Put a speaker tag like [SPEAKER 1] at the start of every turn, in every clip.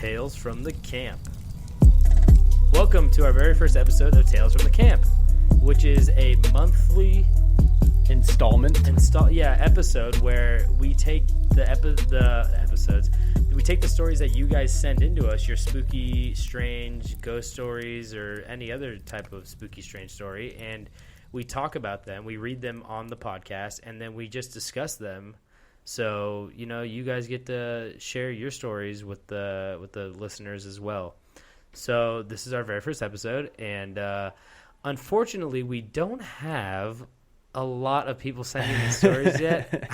[SPEAKER 1] Tales from the Camp. Welcome to our very first episode of Tales from the Camp, which is a monthly episode where we take the episodes. We take the stories that you guys send into us, your spooky, strange ghost stories or any other type of spooky, strange story, and we talk about them. We read them on the podcast, and then we just discuss them. So, you guys get to share your stories with the listeners as well. So this is our very first episode, and unfortunately, we don't have a lot of people sending in stories yet.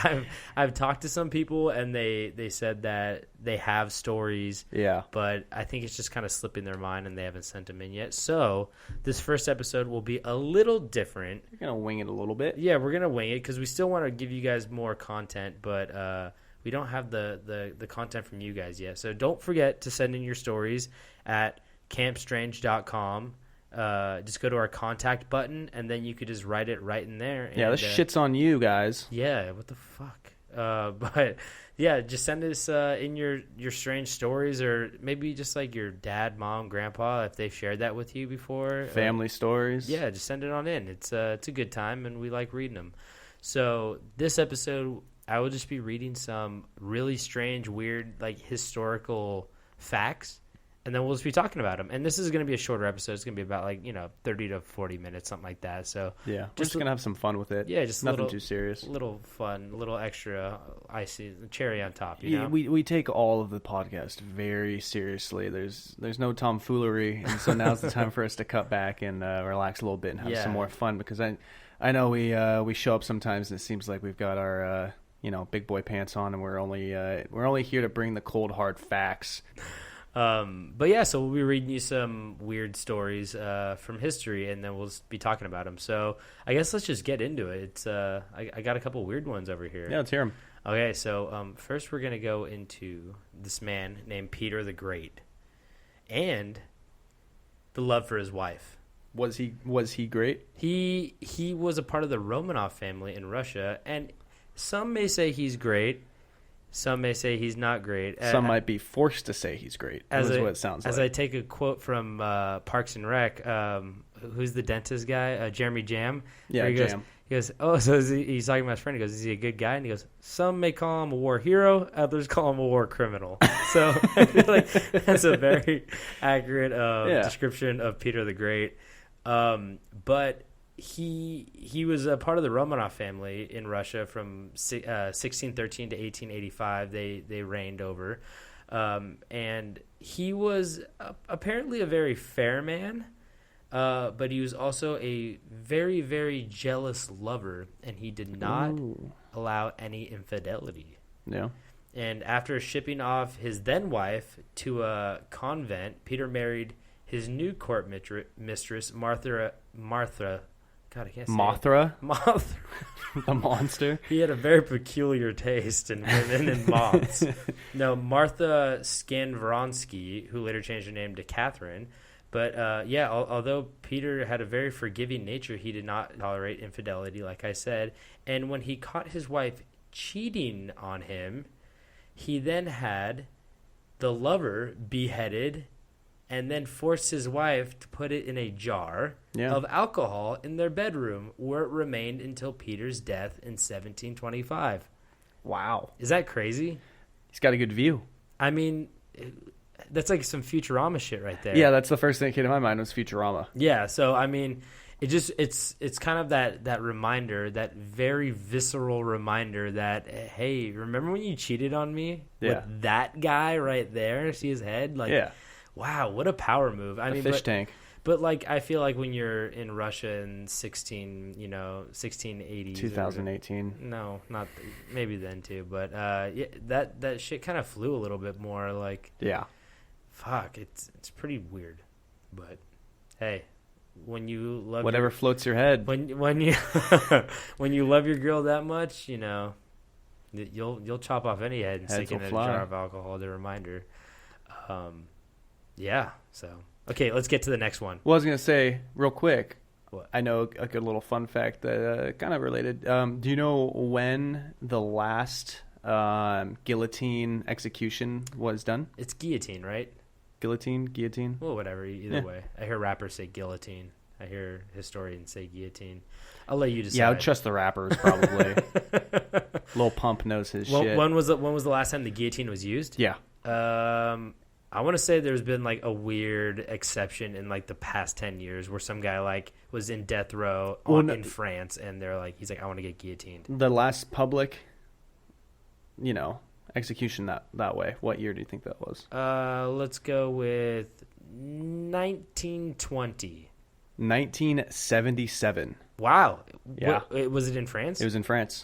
[SPEAKER 1] I've talked to some people, and they said that they have stories. Yeah. But I think it's just kind of slipping their mind, and they haven't sent them in yet. So this first episode will be a little different.
[SPEAKER 2] You're gonna wing it a little bit.
[SPEAKER 1] Yeah, we're gonna wing it because we still want to give you guys more content, but we don't have the content from you guys yet. So don't forget to send in your stories at campstrange.com. Just go to our contact button, and then you could just write it right in there.
[SPEAKER 2] Yeah, this shit's on you guys.
[SPEAKER 1] Yeah, what the fuck? But yeah, just send us in your strange stories, or maybe just like your dad, mom, grandpa, if they've shared that with you before.
[SPEAKER 2] Family stories.
[SPEAKER 1] Yeah, just send it on in. It's a good time, and we like reading them. So this episode, I will just be reading some really strange, weird, like historical facts. And then we'll just be talking about them. And this is going to be a shorter episode. It's going to be about 30 to 40 minutes, something like that. So
[SPEAKER 2] yeah, we're just going to have some fun with it.
[SPEAKER 1] Yeah, just
[SPEAKER 2] nothing too serious.
[SPEAKER 1] Little fun, little extra icy cherry on top.
[SPEAKER 2] Yeah, we take all of the podcast very seriously. There's no tomfoolery, and so now's the time for us to cut back and relax a little bit and have some more fun. Because I know we show up sometimes and it seems like we've got our big boy pants on, and we're only here to bring the cold hard facts.
[SPEAKER 1] But yeah, so we'll be reading you some weird stories from history, and then we'll just be talking about them. So I guess let's just get into it. It's I got a couple weird ones over here.
[SPEAKER 2] Yeah, let's hear them.
[SPEAKER 1] Okay, so first we're gonna go into this man named Peter the Great, and the love for his wife.
[SPEAKER 2] Was he great?
[SPEAKER 1] He was a part of the Romanov family in Russia, and some may say he's great. Some may say he's not great.
[SPEAKER 2] Some might be forced to say he's great. That's what it sounds like.
[SPEAKER 1] As I take a quote from Parks and Rec, who's the dentist guy? Jeremy Jam.
[SPEAKER 2] Yeah,
[SPEAKER 1] Jam. He goes, so he's talking about his friend. He goes, is he a good guy? And he goes, some may call him a war hero. Others call him a war criminal. So I feel like that's a very accurate description of Peter the Great. But he was a part of the Romanov family in Russia from 1613 to 1885. They reigned over, and he was apparently a very fair man, but he was also a very, very jealous lover, and he did not allow any infidelity.
[SPEAKER 2] Yeah. And
[SPEAKER 1] after shipping off his then wife to a convent, Peter married his new court mistress, Martha. God, I can't say
[SPEAKER 2] Mothra?
[SPEAKER 1] Mothra.
[SPEAKER 2] The monster?
[SPEAKER 1] He had a very peculiar taste in women and moths. No, Martha Skanvronsky, who later changed her name to Catherine. But, although Peter had a very forgiving nature, he did not tolerate infidelity, like I said. And when he caught his wife cheating on him, he then had the lover beheaded and then forced his wife to put it in a jar of alcohol in their bedroom, where it remained until Peter's death in 1725.
[SPEAKER 2] Wow.
[SPEAKER 1] Is that crazy?
[SPEAKER 2] He's got a good view.
[SPEAKER 1] I mean, that's like some Futurama shit right there.
[SPEAKER 2] Yeah, that's the first thing that came to my mind was Futurama.
[SPEAKER 1] Yeah, so I mean, it's kind of that reminder, that very visceral reminder that, hey, remember when you cheated on me with that guy right there? See his head? Wow, what a power move. I mean,
[SPEAKER 2] fish tank.
[SPEAKER 1] But I feel like when you're in Russia in 1680s.
[SPEAKER 2] 2018.
[SPEAKER 1] No, not maybe then too. But that shit kind of flew a little bit more. Fuck, it's pretty weird. But hey, when you love
[SPEAKER 2] whatever floats your head.
[SPEAKER 1] When you when you love your girl that much, you'll chop off any head and stick it in a jar of alcohol. The reminder. Yeah, so okay, let's get to the next one.
[SPEAKER 2] Well, I was gonna say real quick.
[SPEAKER 1] What?
[SPEAKER 2] I know a good little fun fact that kind of related. Do you know when the last guillotine execution was done?
[SPEAKER 1] It's guillotine, right?
[SPEAKER 2] Guillotine.
[SPEAKER 1] Well, whatever. Either way, I hear rappers say guillotine. I hear historians say guillotine. I'll let you decide.
[SPEAKER 2] Yeah, I would trust the rappers probably. Lil Pump knows his shit.
[SPEAKER 1] When was the last time the guillotine was used?
[SPEAKER 2] Yeah.
[SPEAKER 1] I want to say there's been like a weird exception in like the past 10 years where some guy like was in death row in France, and they're like, he's like, I want to get guillotined.
[SPEAKER 2] The last public, execution that way. What year do you think that was?
[SPEAKER 1] Let's go with 1920.
[SPEAKER 2] 1977.
[SPEAKER 1] Wow.
[SPEAKER 2] Yeah.
[SPEAKER 1] Was it in France?
[SPEAKER 2] It was in France.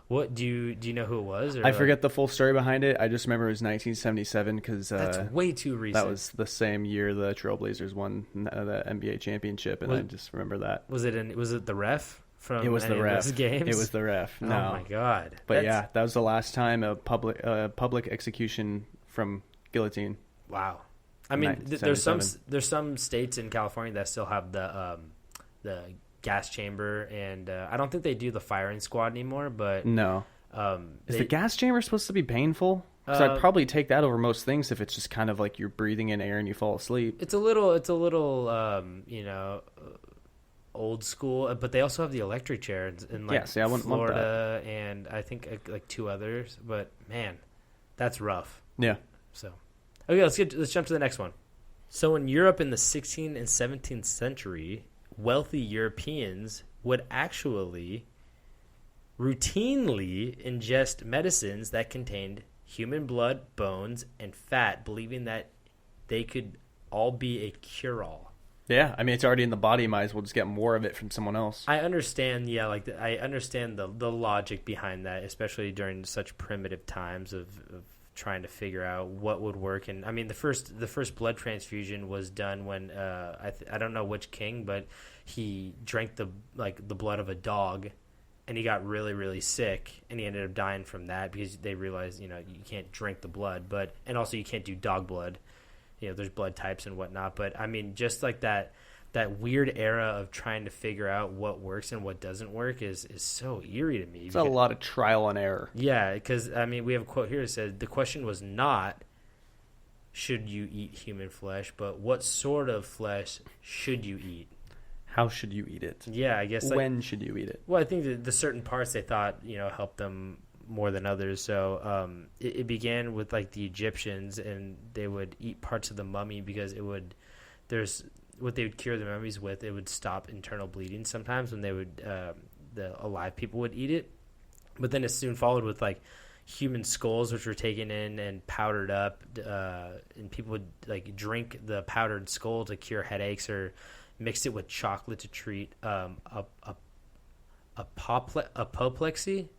[SPEAKER 1] What do you know who it was?
[SPEAKER 2] I forget the full story behind it. I just remember it was 1977 because
[SPEAKER 1] that's way too recent.
[SPEAKER 2] That was the same year the Trailblazers won the NBA championship, and I just remember that.
[SPEAKER 1] Was it the ref from?
[SPEAKER 2] It was the ref.
[SPEAKER 1] Those games?
[SPEAKER 2] It was the ref. No.
[SPEAKER 1] Oh my god!
[SPEAKER 2] But yeah, that was the last time a public execution from guillotine.
[SPEAKER 1] Wow. I mean, there's some states in California that still have the gas chamber, and I don't think they do the firing squad anymore. But
[SPEAKER 2] no, is the gas chamber supposed to be painful? Because I'd probably take that over most things if it's just kind of like you're breathing in air and you fall asleep.
[SPEAKER 1] It's a little old school, but they also have the electric chair in like
[SPEAKER 2] I wouldn't
[SPEAKER 1] Florida
[SPEAKER 2] want that.
[SPEAKER 1] And I think like two others. But man, that's rough.
[SPEAKER 2] Yeah.
[SPEAKER 1] So okay, let's jump to the next one. So in Europe in the 16th and 17th century, wealthy Europeans would actually routinely ingest medicines that contained human blood, bones, and fat, believing that they could all be a cure-all.
[SPEAKER 2] Yeah, I mean, it's already in the body. Might as well just get more of it from someone else.
[SPEAKER 1] I understand, I understand the logic behind that, especially during such primitive times of trying to figure out what would work. And I mean, the first blood transfusion was done when I don't know which king, but he drank the blood of a dog, and he got really, really sick, and he ended up dying from that because they realized, you can't drink the blood, and also you can't do dog blood. There's blood types and whatnot. But I mean, just like that weird era of trying to figure out what works and what doesn't work is so eerie to me.
[SPEAKER 2] It's a lot of trial and error.
[SPEAKER 1] Yeah, because I mean, we have a quote here that says the question was not should you eat human flesh, but what sort of flesh should you eat?
[SPEAKER 2] How should you eat it?
[SPEAKER 1] Yeah, I guess.
[SPEAKER 2] When should you eat it?
[SPEAKER 1] Well, I think the certain parts they thought helped them more than others. So it began with like the Egyptians, and they would eat parts of the mummy because what they would cure the mummies with, it would stop internal bleeding sometimes when they would the alive people would eat it. But then it soon followed with like human skulls, which were taken in and powdered up, and people would like drink the powdered skull to cure headaches, or mixed it with chocolate to treat apoplexy.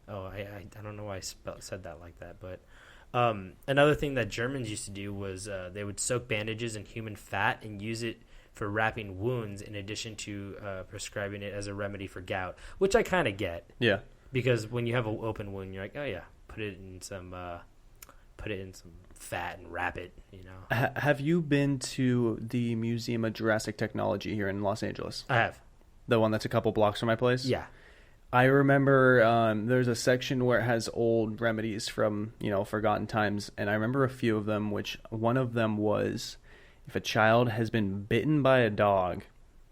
[SPEAKER 1] Oh, I don't know why I said that like that, but another thing that Germans used to do was they would soak bandages in human fat and use it for wrapping wounds in addition to prescribing it as a remedy for gout, which I kind of get. Yeah. Because when you have an open wound, you're like, oh yeah, put it in some fat and wrap it,
[SPEAKER 2] Have you been to the Museum of Jurassic Technology here in Los Angeles?
[SPEAKER 1] I have.
[SPEAKER 2] The one that's a couple blocks from my place?
[SPEAKER 1] Yeah.
[SPEAKER 2] I remember there's a section where it has old remedies from, forgotten times, and I remember a few of them, which one of them was if a child has been bitten by a dog,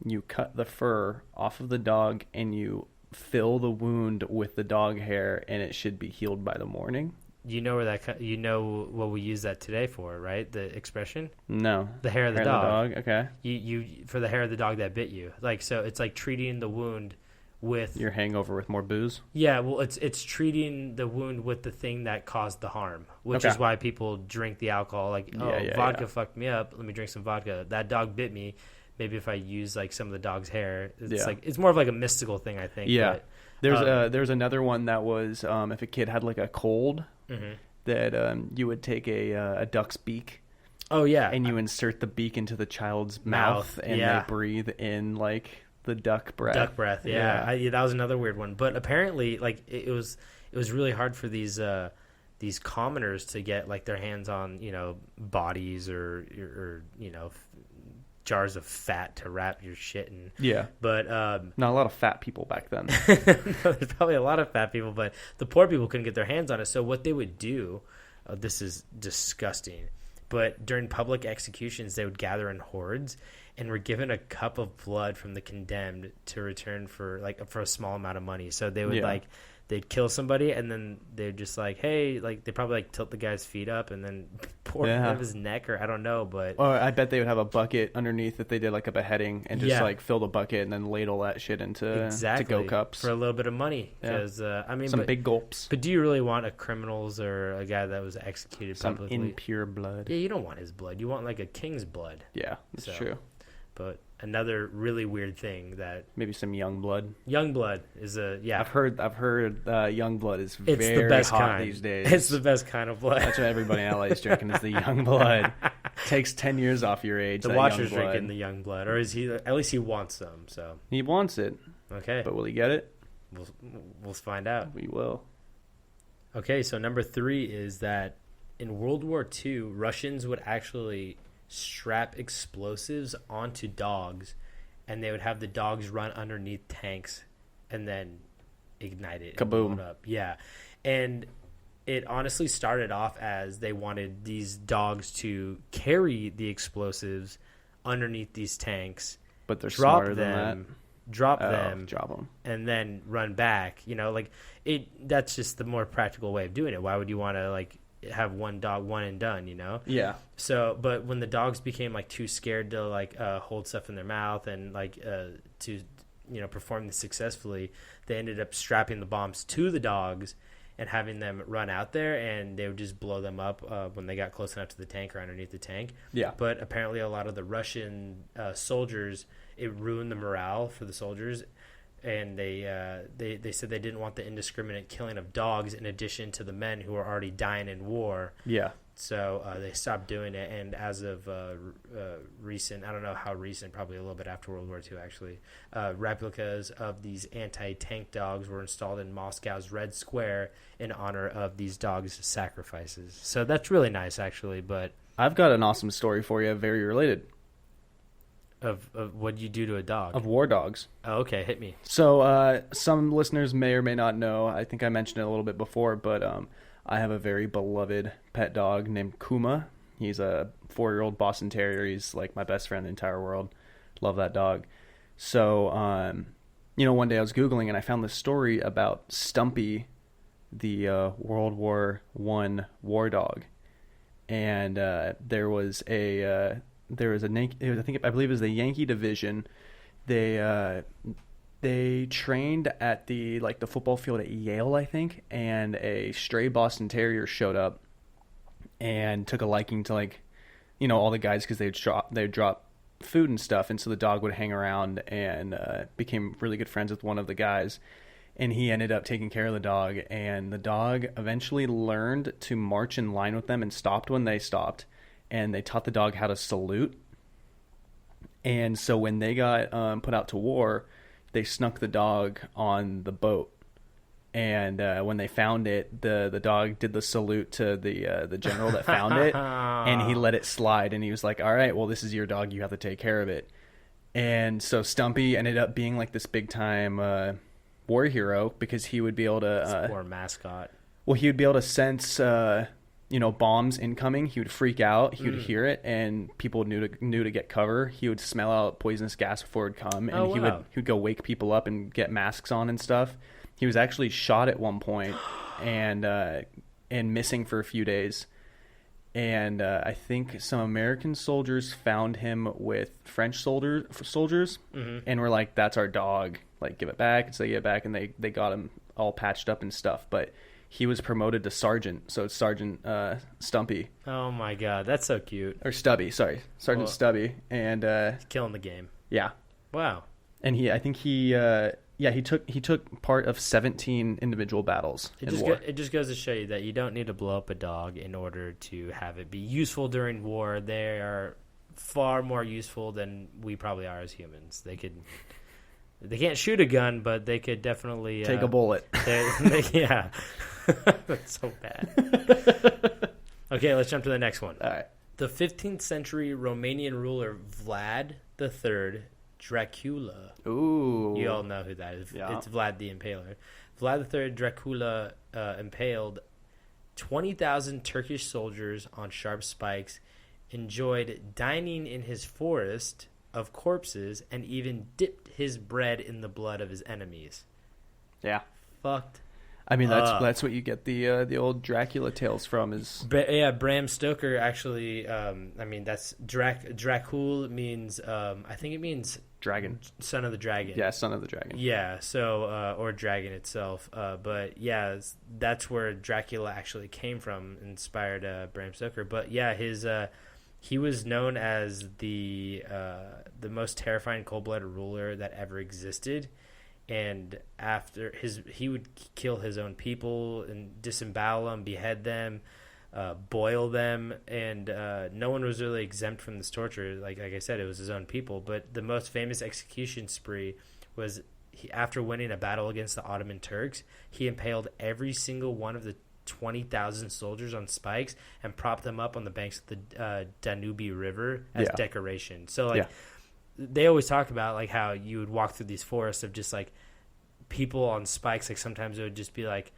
[SPEAKER 2] you cut the fur off of the dog and you fill the wound with the dog hair, and it should be healed by the morning.
[SPEAKER 1] You know what we use that today for, right? The expression?
[SPEAKER 2] No.
[SPEAKER 1] The hair of the dog.
[SPEAKER 2] Okay.
[SPEAKER 1] You for the hair of the dog that bit you. So it's like treating the wound with
[SPEAKER 2] your hangover with more booze.
[SPEAKER 1] Yeah, well, it's treating the wound with the thing that caused the harm, which is why people drink the alcohol. Vodka fucked me up. Let me drink some vodka. That dog bit me. Maybe if I use like some of the dog's hair, it's more of like a mystical thing, I think.
[SPEAKER 2] Yeah. But, there's another one that was if a kid had like a cold, that you would take a duck's beak.
[SPEAKER 1] Oh yeah.
[SPEAKER 2] And you insert the beak into the child's mouth and they breathe in like the duck breath.
[SPEAKER 1] Duck breath, yeah. That was another weird one. But apparently, like it was really hard for these commoners to get like their hands on bodies or jars of fat to wrap your shit in. Yeah. But
[SPEAKER 2] not a lot of fat people back then.
[SPEAKER 1] No, there's probably a lot of fat people, but the poor people couldn't get their hands on it. So what they would do, this is disgusting. But during public executions, they would gather in hordes and were given a cup of blood from the condemned to return for a small amount of money. So they would they'd kill somebody, and then they'd just hey, they probably tilt the guy's feet up and then pour it out of his neck, or I don't know, but
[SPEAKER 2] or I bet they would have a bucket underneath if they did a beheading, and just fill the bucket and then ladle that shit into to go cups
[SPEAKER 1] for a little bit of money. Because
[SPEAKER 2] big gulps.
[SPEAKER 1] But do you really want a criminal's or a guy that was executed publicly?
[SPEAKER 2] Some impure blood.
[SPEAKER 1] Yeah, you don't want his blood. You want a king's blood.
[SPEAKER 2] Yeah, that's true.
[SPEAKER 1] But another really weird thing that
[SPEAKER 2] maybe some young blood.
[SPEAKER 1] Young blood is
[SPEAKER 2] I've heard young blood is
[SPEAKER 1] it's
[SPEAKER 2] very
[SPEAKER 1] the best
[SPEAKER 2] hot
[SPEAKER 1] kind.
[SPEAKER 2] These days.
[SPEAKER 1] It's the best kind of blood.
[SPEAKER 2] That's what everybody in LA is drinking is the young blood. Takes 10 years off your age.
[SPEAKER 1] The Watcher's drinking the young blood, or is he? At least he wants some. So
[SPEAKER 2] he wants it.
[SPEAKER 1] Okay,
[SPEAKER 2] but will he get it?
[SPEAKER 1] We'll find out.
[SPEAKER 2] We will.
[SPEAKER 1] Okay, so number 3 is that in World War II, Russians would actually strap explosives onto dogs, and they would have the dogs run underneath tanks and then ignite it.
[SPEAKER 2] Kaboom.
[SPEAKER 1] Up. Yeah. And it honestly started off as they wanted these dogs to carry the explosives underneath these tanks,
[SPEAKER 2] but they're smarter than that.
[SPEAKER 1] Drop them,
[SPEAKER 2] and
[SPEAKER 1] then run back. That's just the more practical way of doing it. Why would you want to have one dog, one and done,
[SPEAKER 2] Yeah.
[SPEAKER 1] So, but when the dogs became too scared to hold stuff in their mouth and to perform this successfully, they ended up strapping the bombs to the dogs and having them run out there, and they would just blow them up when they got close enough to the tank or underneath the tank.
[SPEAKER 2] Yeah.
[SPEAKER 1] But apparently a lot of the Russian soldiers, it ruined the morale for the soldiers. And they said they didn't want the indiscriminate killing of dogs in addition to the men who were already dying in war.
[SPEAKER 2] Yeah.
[SPEAKER 1] So they stopped doing it. And as of recent, I don't know how recent, probably a little bit after World War II actually, replicas of these anti-tank dogs were installed in Moscow's Red Square in honor of these dogs' sacrifices. So that's really nice actually. But
[SPEAKER 2] I've got an awesome story for you, very related.
[SPEAKER 1] Of what you do to a dog?
[SPEAKER 2] Of war dogs.
[SPEAKER 1] Oh, okay. Hit me.
[SPEAKER 2] So some listeners may or may not know, I think I mentioned it a little bit before, but I have a very beloved pet dog named Kuma. He's a 4-year-old Boston Terrier. He's my best friend in the entire world. Love that dog. So, one day I was Googling and I found this story about Stumpy, the World War I war dog. And there was a I believe it was the Yankee division. They trained at the football field at Yale, I think, and a stray Boston Terrier showed up and took a liking to all the guys because they'd drop food and stuff, and so the dog would hang around and became really good friends with one of the guys, and he ended up taking care of the dog, and the dog eventually learned to march in line with them and stopped when they stopped. And they taught the dog how to salute. And so when they got put out to war, they snuck the dog on the boat. And when they found it, the dog did the salute to the general that found it. And he let it slide. And he was like, all right, well, this is your dog. You have to take care of it. And so Stumpy ended up being this big-time war hero because he would be able to...
[SPEAKER 1] war mascot.
[SPEAKER 2] Well, he would be able to sense... bombs incoming. He would freak out. He would hear it, and people knew to get cover. He would smell out poisonous gas before it would come, and he would go wake people up and get masks on and stuff. He was actually shot at one point and missing for a few days. And I think some American soldiers found him with French soldiers, and were like, "That's our dog. Give it back." And so they get it back, and they got him all patched up and stuff, but. He was promoted to sergeant, so it's Sergeant Stumpy.
[SPEAKER 1] Oh my god, that's so cute.
[SPEAKER 2] Or Stubby, sorry, Sergeant Stubby, and
[SPEAKER 1] killing the game.
[SPEAKER 2] Yeah.
[SPEAKER 1] Wow.
[SPEAKER 2] And he took part of 17 individual battles in war.
[SPEAKER 1] It just goes to show you that you don't need to blow up a dog in order to have it be useful during war. They are far more useful than we probably are as humans. They can't shoot a gun, but they could definitely
[SPEAKER 2] take a bullet.
[SPEAKER 1] Yeah. That's so bad. Okay, let's jump to the next one.
[SPEAKER 2] All right.
[SPEAKER 1] The 15th century Romanian ruler Vlad III Dracula.
[SPEAKER 2] Ooh.
[SPEAKER 1] You all know who that is.
[SPEAKER 2] Yeah.
[SPEAKER 1] It's Vlad the Impaler. Vlad III Dracula impaled 20,000 Turkish soldiers on sharp spikes enjoyed dining in his forest of corpses, and even dipped his bread in the blood of his enemies.
[SPEAKER 2] Yeah.
[SPEAKER 1] Fucked.
[SPEAKER 2] I mean, that's what you get the old Dracula tales from is...
[SPEAKER 1] Bram Stoker actually, I mean, that's... Dracul means, I think it means...
[SPEAKER 2] Dragon.
[SPEAKER 1] Son of the Dragon.
[SPEAKER 2] Yeah, Son of the Dragon.
[SPEAKER 1] Yeah, so, or Dragon itself. But, yeah, that's where Dracula actually came from, inspired Bram Stoker. But, yeah, he was known as the most terrifying cold-blooded ruler that ever existed. And after he would kill his own people and disembowel them, behead them, boil them, and no one was really exempt from this torture. Like I said, it was his own people. But the most famous execution spree was after winning a battle against the Ottoman Turks, he impaled every single one of the 20,000 soldiers on spikes and propped them up on the banks of the Danube River as decoration. So they always talk about like how you would walk through these forests of just like people on spikes. Like sometimes it would just be like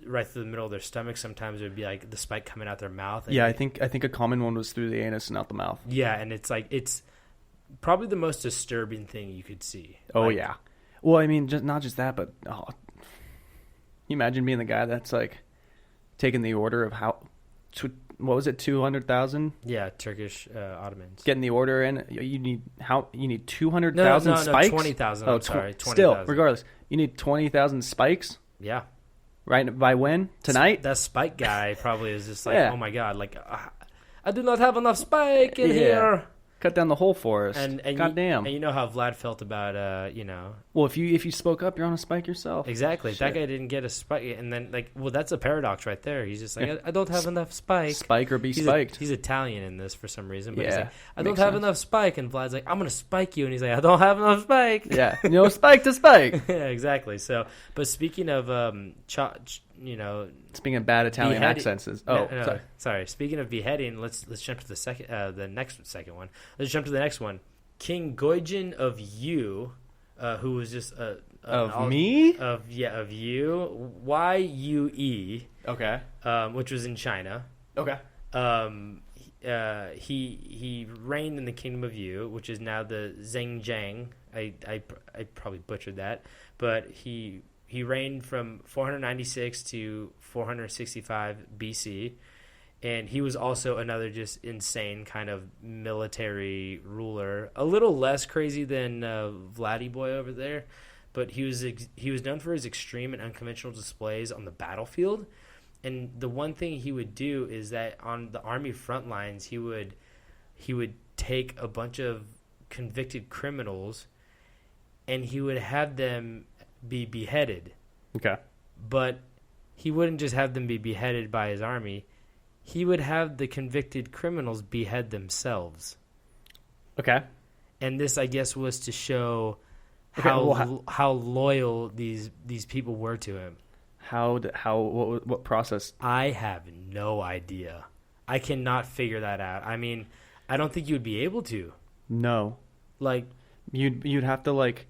[SPEAKER 1] right through the middle of their stomach. Sometimes it would be like the spike coming out their mouth. And
[SPEAKER 2] I think a common one was through the anus and out the mouth.
[SPEAKER 1] Yeah, and it's probably the most disturbing thing you could see.
[SPEAKER 2] Oh yeah. Well, I mean, not just that, but can you imagine being the guy that's like taking the order of what was it, 200,000?
[SPEAKER 1] Yeah, Turkish Ottomans.
[SPEAKER 2] Getting the order in, you need 200,000 spikes?
[SPEAKER 1] 20,000.
[SPEAKER 2] Oh,
[SPEAKER 1] I'm sorry, 20,000.
[SPEAKER 2] Still, regardless, you need 20,000 spikes?
[SPEAKER 1] Yeah.
[SPEAKER 2] Right, by when? Tonight?
[SPEAKER 1] That spike guy probably is just like, oh my God, like, I do not have enough spike in here.
[SPEAKER 2] Cut down the whole forest.
[SPEAKER 1] And
[SPEAKER 2] goddamn.
[SPEAKER 1] And you know how Vlad felt about,
[SPEAKER 2] Well, if you spoke up, you're on a spike yourself.
[SPEAKER 1] Exactly. Shit. That guy didn't get a spike. And then, that's a paradox right there. He's just like, I don't have enough spike.
[SPEAKER 2] Spike or be spiked.
[SPEAKER 1] He's Italian in this for some reason. But he's like, I don't have enough spike. And Vlad's like, I'm going to spike you. And he's like, I don't have enough spike.
[SPEAKER 2] Yeah. Spike to spike.
[SPEAKER 1] Yeah, exactly. So, but speaking of,
[SPEAKER 2] speaking of bad Italian accents.
[SPEAKER 1] Sorry. Speaking of beheading, let's jump to the next one. Let's jump to the next one. King Goijin of Yu, who was just
[SPEAKER 2] of
[SPEAKER 1] Yu, Yue.
[SPEAKER 2] Okay.
[SPEAKER 1] Which was in China.
[SPEAKER 2] Okay.
[SPEAKER 1] He reigned in the Kingdom of Yu, which is now the Zhenjiang. I probably butchered that, but he reigned from 496 to 465 BC, and he was also another just insane kind of military ruler. A little less crazy than Vladdy Boy over there, but he was known for his extreme and unconventional displays on the battlefield. And the one thing he would do is that on the army front lines, he would take a bunch of convicted criminals, and he would have them be beheaded.
[SPEAKER 2] Okay.
[SPEAKER 1] But he wouldn't just have them be beheaded by his army. He would have the convicted criminals behead themselves. Okay. And this, I guess, was to show how loyal these people were to him.
[SPEAKER 2] What process?
[SPEAKER 1] I have no idea. I cannot figure that out. I mean, I don't think you would be able to.
[SPEAKER 2] No.
[SPEAKER 1] Like
[SPEAKER 2] you'd have to like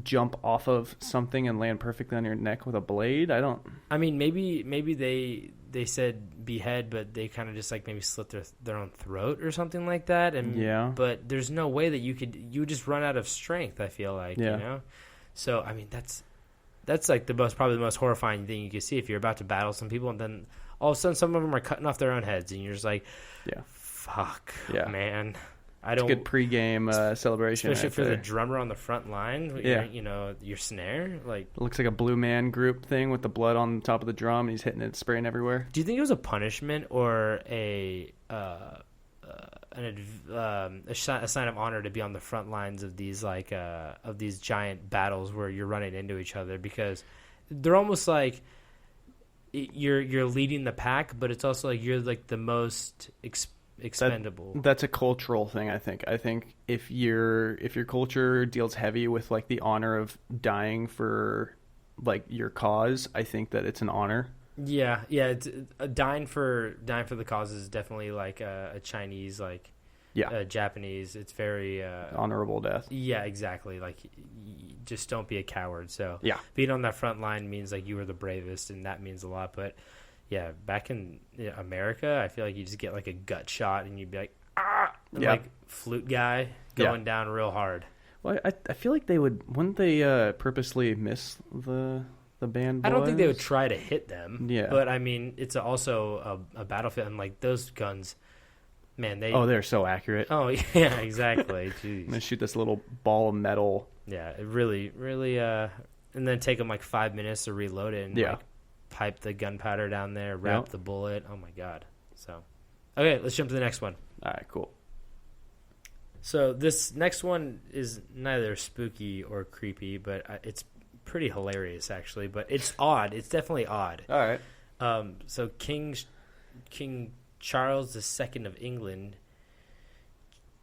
[SPEAKER 2] jump off of something and land perfectly on your neck with a blade. I mean,
[SPEAKER 1] maybe they said behead, but they kind of just like maybe slit their own throat or something like that. And but there's no way that you would just run out of strength. I feel like So I mean that's like probably the most horrifying thing you can see if you're about to battle some people, and then all of a sudden some of them are cutting off their own heads, and you're just like, fuck, man.
[SPEAKER 2] It's a good pregame celebration,
[SPEAKER 1] especially for the drummer on the front line. Your snare, like
[SPEAKER 2] it looks like a Blue Man Group thing with the blood on the top of the drum, and he's hitting it, spraying everywhere.
[SPEAKER 1] Do you think it was a punishment or a sign of honor to be on the front lines of these of these giant battles where you're running into each other? Because they're almost like you're leading the pack, but it's also like you're like the most expendable.
[SPEAKER 2] That's a cultural thing, I think. I think if your culture deals heavy with like the honor of dying for like your cause, I think that it's an honor.
[SPEAKER 1] Yeah. It's dying for the cause is definitely like a Chinese Japanese. It's very
[SPEAKER 2] honorable death.
[SPEAKER 1] Yeah, exactly. Like, just don't be a coward. So
[SPEAKER 2] yeah,
[SPEAKER 1] being on that front line means like you were the bravest, and that means a lot. But Yeah, back in America, I feel like you just get like a gut shot and you'd be like, ah, and like flute guy going down real hard.
[SPEAKER 2] Well, I feel like wouldn't they purposely miss the band boys?
[SPEAKER 1] I don't think they would try to hit them.
[SPEAKER 2] Yeah.
[SPEAKER 1] But I mean, it's also a battlefield, and like those guns, man,
[SPEAKER 2] they're so accurate.
[SPEAKER 1] Oh yeah, exactly. Jeez.
[SPEAKER 2] I'm gonna shoot this little ball of metal.
[SPEAKER 1] Yeah, it really, and then take them like 5 minutes to reload it and like pipe the gunpowder down there, wrap the bullet. Oh my god. So, okay, let's jump to the next one.
[SPEAKER 2] All right, cool.
[SPEAKER 1] So this next one is neither spooky or creepy, but it's pretty hilarious actually. But it's odd. It's definitely odd.
[SPEAKER 2] All right.
[SPEAKER 1] So King Charles II of England,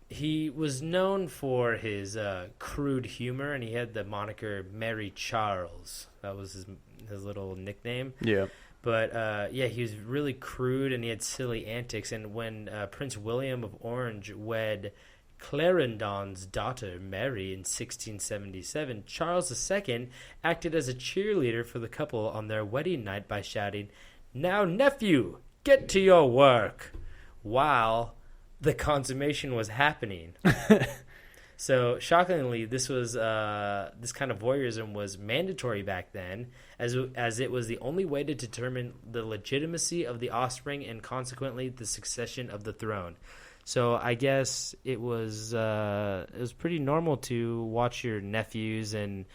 [SPEAKER 1] he was known for his crude humor, and he had the moniker Merry Charles. That was his little nickname.
[SPEAKER 2] Yeah.
[SPEAKER 1] But, he was really crude, and he had silly antics. And when Prince William of Orange wed Clarendon's daughter, Mary, in 1677, Charles II acted as a cheerleader for the couple on their wedding night by shouting, "Now, nephew, get to your work," while the consummation was happening. So, shockingly, this kind of voyeurism was mandatory back then, as it was the only way to determine the legitimacy of the offspring and consequently the succession of the throne. So I guess it was pretty normal to watch your nephews and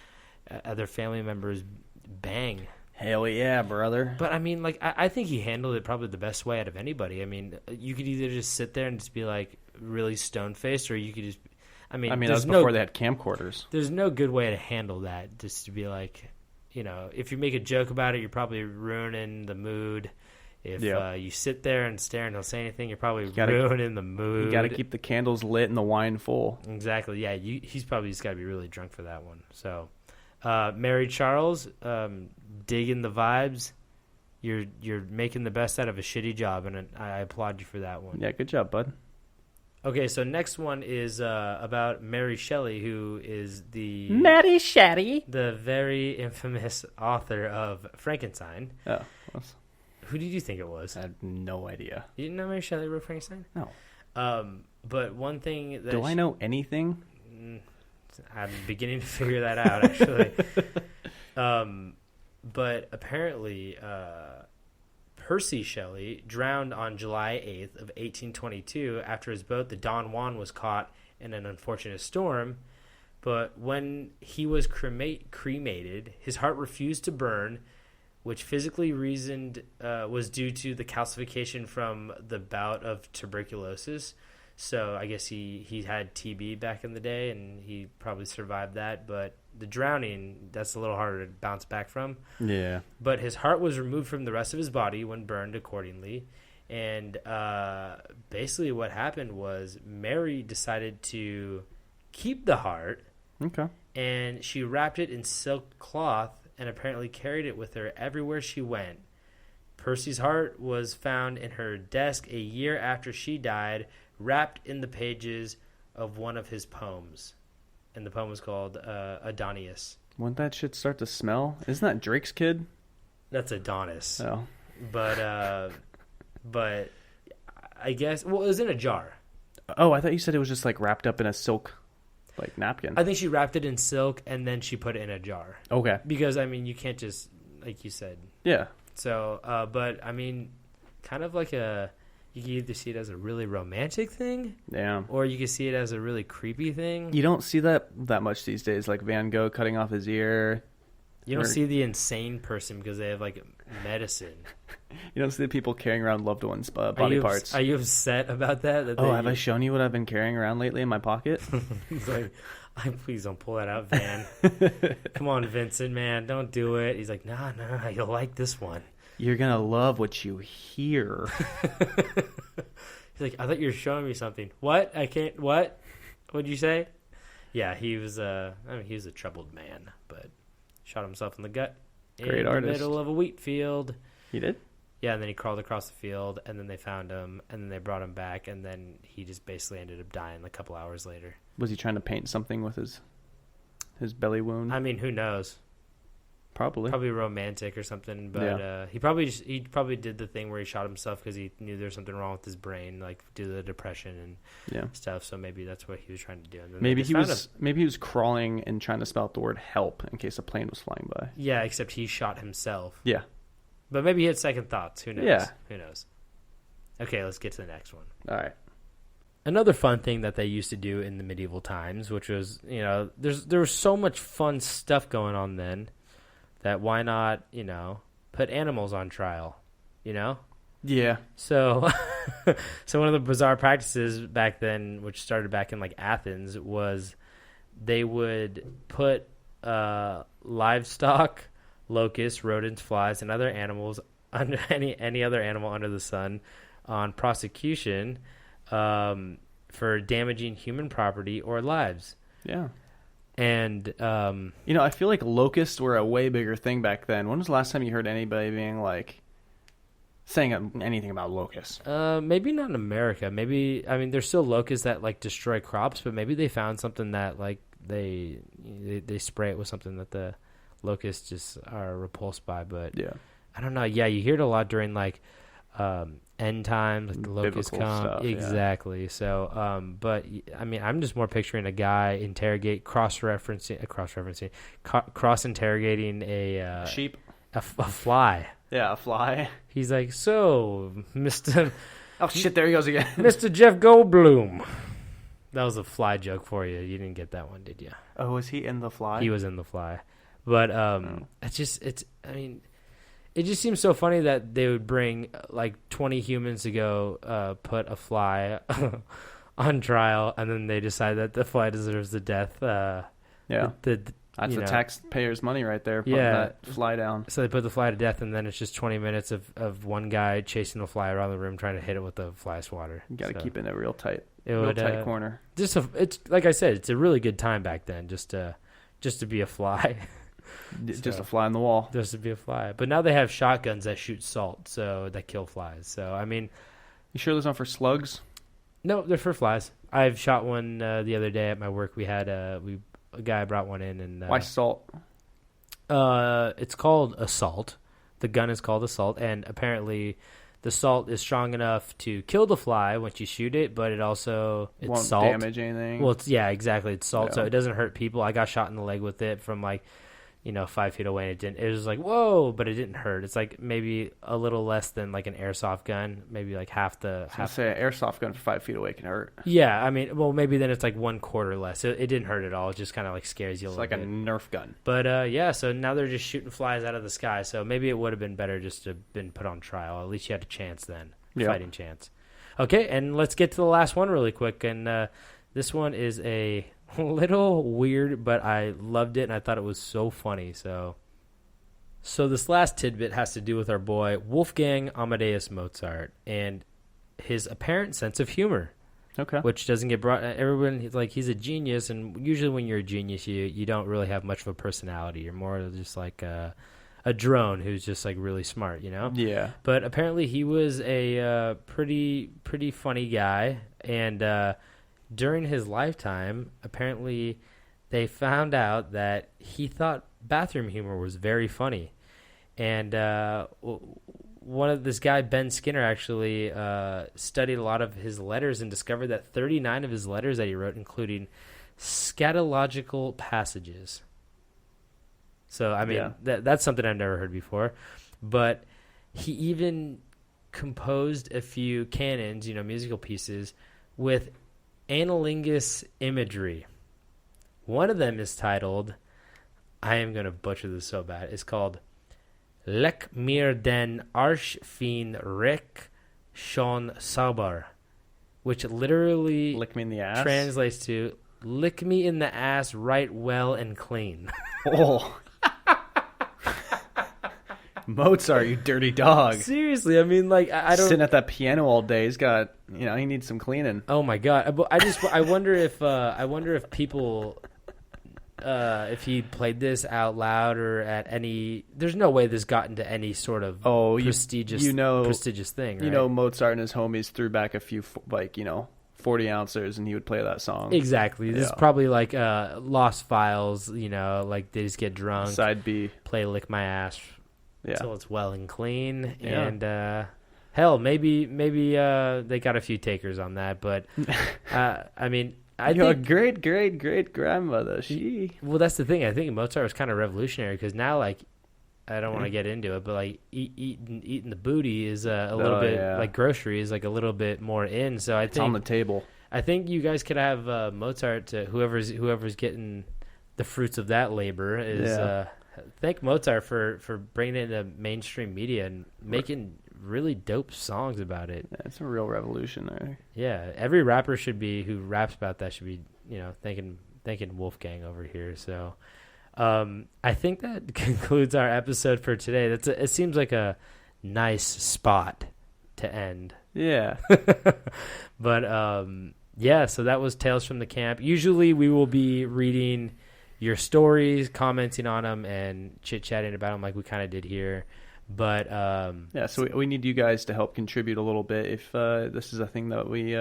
[SPEAKER 1] other family members bang.
[SPEAKER 2] Hell yeah, brother.
[SPEAKER 1] But I mean, like, I think he handled it probably the best way out of anybody. I mean, you could either just sit there and just be like really stone faced, or you could just. I mean,
[SPEAKER 2] that was before they had camcorders.
[SPEAKER 1] There's no good way to handle that. Just to be like, if you make a joke about it, you're probably ruining the mood. If you sit there and stare and don't say anything, you're probably ruining the mood.
[SPEAKER 2] You got to keep the candles lit and the wine full.
[SPEAKER 1] Exactly. Yeah, he's probably just got to be really drunk for that one. So, Mary Charles, digging the vibes. You're making the best out of a shitty job, and I applaud you for that one.
[SPEAKER 2] Yeah, good job, bud.
[SPEAKER 1] Okay, so next one is about Mary Shelley, who is
[SPEAKER 2] Mary Shelley,
[SPEAKER 1] the very infamous author of Frankenstein.
[SPEAKER 2] Oh.
[SPEAKER 1] Who did you think it was?
[SPEAKER 2] I had no idea.
[SPEAKER 1] You didn't know Mary Shelley wrote Frankenstein?
[SPEAKER 2] No.
[SPEAKER 1] But one thing that...
[SPEAKER 2] Do I know anything?
[SPEAKER 1] I'm beginning to figure that out, actually. But apparently, Percy Shelley drowned on July 8th of 1822 after his boat, the Don Juan, was caught in an unfortunate storm. But when he was cremated, his heart refused to burn, which physically reasoned was due to the calcification from the bout of tuberculosis. So I guess he had TB back in the day, and he probably survived that. But the drowning, that's a little harder to bounce back from.
[SPEAKER 2] Yeah.
[SPEAKER 1] But his heart was removed from the rest of his body when burned accordingly. And basically what happened was Mary decided to keep the heart.
[SPEAKER 2] Okay.
[SPEAKER 1] And she wrapped it in silk cloth and apparently carried it with her everywhere she went. Percy's heart was found in her desk a year after she died, wrapped in the pages of one of his poems. And the poem was called Adonis.
[SPEAKER 2] Wouldn't that shit start to smell? Isn't that Drake's kid?
[SPEAKER 1] That's Adonis.
[SPEAKER 2] Oh.
[SPEAKER 1] But I guess, well, it was in a jar.
[SPEAKER 2] Oh, I thought you said it was just like wrapped up in a silk napkin.
[SPEAKER 1] I think she wrapped it in silk and then she put it in a jar.
[SPEAKER 2] Okay.
[SPEAKER 1] Because, I mean, you can't just, like you said.
[SPEAKER 2] Yeah.
[SPEAKER 1] So, but, I mean, kind of like you can either see it as a really romantic thing.
[SPEAKER 2] Yeah.
[SPEAKER 1] Or you can see it as a really creepy thing.
[SPEAKER 2] You don't see that much these days, like Van Gogh cutting off his ear.
[SPEAKER 1] You don't see the insane person because they have, like, medicine.
[SPEAKER 2] You don't see the people carrying around loved ones' body parts.
[SPEAKER 1] Are you upset about that?
[SPEAKER 2] Have I shown you what I've been carrying around lately in my pocket?
[SPEAKER 1] He's like, please don't pull that out, Van. Come on, Vincent, man, don't do it. He's like, nah, you'll like this one.
[SPEAKER 2] You're going to love what you hear.
[SPEAKER 1] He's like, I thought you were showing me something. What? I can't, what? What'd you say? Yeah, he was he was a troubled man, but shot himself in the gut.
[SPEAKER 2] Great artist.
[SPEAKER 1] In the middle of a wheat field.
[SPEAKER 2] He did?
[SPEAKER 1] Yeah, and then he crawled across the field, and then they found him, and then they brought him back, and then he just basically ended up dying a couple hours later.
[SPEAKER 2] Was he trying to paint something with his belly wound?
[SPEAKER 1] I mean, who knows? Probably romantic or something, but he probably did the thing where he shot himself because he knew there was something wrong with his brain, like due to the depression and stuff. So maybe that's what he was trying to do. And
[SPEAKER 2] maybe he was crawling and trying to spell out the word help in case a plane was flying by.
[SPEAKER 1] Yeah, except he shot himself.
[SPEAKER 2] Yeah,
[SPEAKER 1] but maybe he had second thoughts. Who knows?
[SPEAKER 2] Yeah,
[SPEAKER 1] who knows? Okay, let's get to the next one.
[SPEAKER 2] All right.
[SPEAKER 1] Another fun thing that they used to do in the medieval times, which was, there was so much fun stuff going on then. That why not, put animals on trial,
[SPEAKER 2] Yeah.
[SPEAKER 1] So, so one of the bizarre practices back then, which started back in like Athens, was they would put livestock, locusts, rodents, flies, and other animals under any other animal under the sun on prosecution for damaging human property or lives.
[SPEAKER 2] Yeah.
[SPEAKER 1] And
[SPEAKER 2] I feel like locusts were a way bigger thing back then. When was the last time you heard anybody being like saying anything about locusts?
[SPEAKER 1] Maybe not in America. Maybe there's still locusts that like destroy crops, but maybe they found something that like they spray it with something that the locusts just are repulsed by. But
[SPEAKER 2] yeah,
[SPEAKER 1] I don't know. Yeah, you hear it a lot during like end times, like the locusts come.
[SPEAKER 2] Stuff,
[SPEAKER 1] exactly.
[SPEAKER 2] Yeah.
[SPEAKER 1] So, but I'm just more picturing a guy cross-interrogating a
[SPEAKER 2] sheep,
[SPEAKER 1] a fly.
[SPEAKER 2] Yeah, a fly.
[SPEAKER 1] He's like, so, Mr.
[SPEAKER 2] Oh shit! There he goes again,
[SPEAKER 1] Mr. Jeff Goldblum. That was a fly joke for you. You didn't get that one, did you?
[SPEAKER 2] Oh, was he in the fly?
[SPEAKER 1] He was in the fly, but it just seems so funny that they would bring like 20 humans to go put a fly on trial, and then they decide that the fly deserves the death.
[SPEAKER 2] That's the taxpayers' money right there. Putting that fly down.
[SPEAKER 1] So they put the fly to death, and then it's just 20 minutes of one guy chasing the fly around the room, trying to hit it with the fly swatter.
[SPEAKER 2] You got to keep it in a real tight corner.
[SPEAKER 1] It's like I said, it's a really good time back then, just to be a fly.
[SPEAKER 2] Just a fly on the wall.
[SPEAKER 1] Just to be a fly. But now they have shotguns that shoot salt, so that kill flies. So,
[SPEAKER 2] You sure there's not for slugs?
[SPEAKER 1] No, they're for flies. I've shot one the other day at my work. We had a guy brought one in. And
[SPEAKER 2] why salt?
[SPEAKER 1] It's called Assault. The gun is called Assault, and apparently the salt is strong enough to kill the fly once you shoot it, but it's
[SPEAKER 2] won't
[SPEAKER 1] salt.
[SPEAKER 2] Damage anything.
[SPEAKER 1] Well, exactly. It's salt, so it doesn't hurt people. I got shot in the leg with it from 5 feet away, and it was like, whoa, but it didn't hurt. It's like maybe a little less than like an airsoft gun, maybe like half.
[SPEAKER 2] Say an airsoft gun from 5 feet away can hurt.
[SPEAKER 1] Yeah, maybe then it's like 1/4 less. It didn't hurt at all. It just kind of like scares you a little bit.
[SPEAKER 2] It's like a Nerf gun.
[SPEAKER 1] But so now they're just shooting flies out of the sky. So maybe it would have been better just to have been put on trial. At least you had a chance then, fighting chance. Okay, and let's get to the last one really quick. And this one is a little weird, but I loved it, and I thought it was so funny. So this last tidbit has to do with our boy Wolfgang Amadeus Mozart and his apparent sense of humor.
[SPEAKER 2] Okay.
[SPEAKER 1] Which doesn't get brought. Everyone, he's a genius, and usually when you're a genius, you don't really have much of a personality. You're more just like a drone who's just like really smart,
[SPEAKER 2] Yeah.
[SPEAKER 1] But apparently he was a pretty funny guy, and during his lifetime, apparently they found out that he thought bathroom humor was very funny. And this guy, Ben Skinner, actually studied a lot of his letters and discovered that 39 of his letters that he wrote including scatological passages. So, that's something I've never heard before. But he even composed a few canons, musical pieces, with analingus imagery. One of them is titled, I am going to butcher this so bad, it's called Leck mir den Arsch fin Reck schon sauber, which literally
[SPEAKER 2] lick me in the ass
[SPEAKER 1] translates to lick me in the ass right well and clean.
[SPEAKER 2] Oh. Mozart, you dirty dog.
[SPEAKER 1] Seriously, I don't...
[SPEAKER 2] Sitting at that piano all day. He's got, he needs some cleaning.
[SPEAKER 1] Oh my God. I wonder if people, if he played this out loud or at any, there's no way this got into any sort of prestigious thing, right?
[SPEAKER 2] Mozart and his homies threw back a few, 40 ounces, and he would play that song.
[SPEAKER 1] Exactly. This is probably like Lost Files, like they just get drunk.
[SPEAKER 2] Side B.
[SPEAKER 1] Play Lick My Ass until it's well and clean.
[SPEAKER 2] Yeah.
[SPEAKER 1] And hell, maybe they got a few takers on that. But, I mean...
[SPEAKER 2] Your great-great-great-grandmother,
[SPEAKER 1] Well, that's the thing. I think Mozart was kind of revolutionary because now, like, I don't want to get into it, but, like, eating the booty is a little bit, like, groceries, like, a little bit more in. So I think...
[SPEAKER 2] It's on the table.
[SPEAKER 1] I think you guys could have Mozart, whoever's getting the fruits of that labor is... thank Mozart for bringing it into mainstream media and making... really dope songs about it.
[SPEAKER 2] Yeah, it's a real revolutionary.
[SPEAKER 1] Yeah, every rapper who raps about that should be, thanking Wolfgang over here. So, I think that concludes our episode for today. It seems like a nice spot to end.
[SPEAKER 2] Yeah.
[SPEAKER 1] But so that was Tales from the Camp. Usually we will be reading your stories, commenting on them, and chit-chatting about them like we kind of did here. But
[SPEAKER 2] so we need you guys to help contribute a little bit if this is a thing that we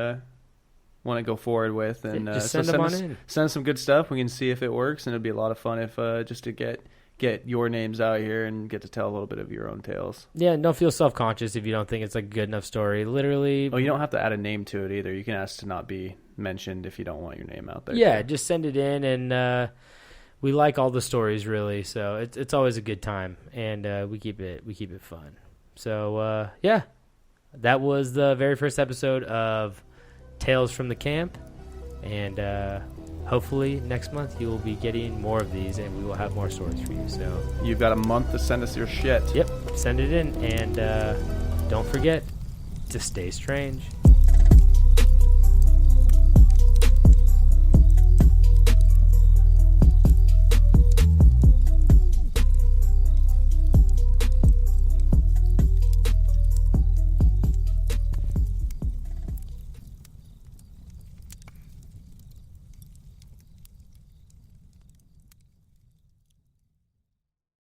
[SPEAKER 2] want to go forward with, and
[SPEAKER 1] just send them on in.
[SPEAKER 2] Send some good stuff. We can see if it works, and it'd be a lot of fun if just to get your names out here and get to tell a little bit of your own tales.
[SPEAKER 1] Yeah, and don't feel self-conscious if you don't think it's like a good enough story. Literally,
[SPEAKER 2] you don't have to add a name to it either. You can ask to not be mentioned if you don't want your name out there.
[SPEAKER 1] Yeah, just send it in, and we like all the stories, really, so it's always a good time, and we keep it fun. So that was the very first episode of Tales from the Camp, and hopefully next month you will be getting more of these, and we will have more stories for you. So
[SPEAKER 2] you've got a month to send us your shit.
[SPEAKER 1] Yep, send it in, and don't forget to stay strange.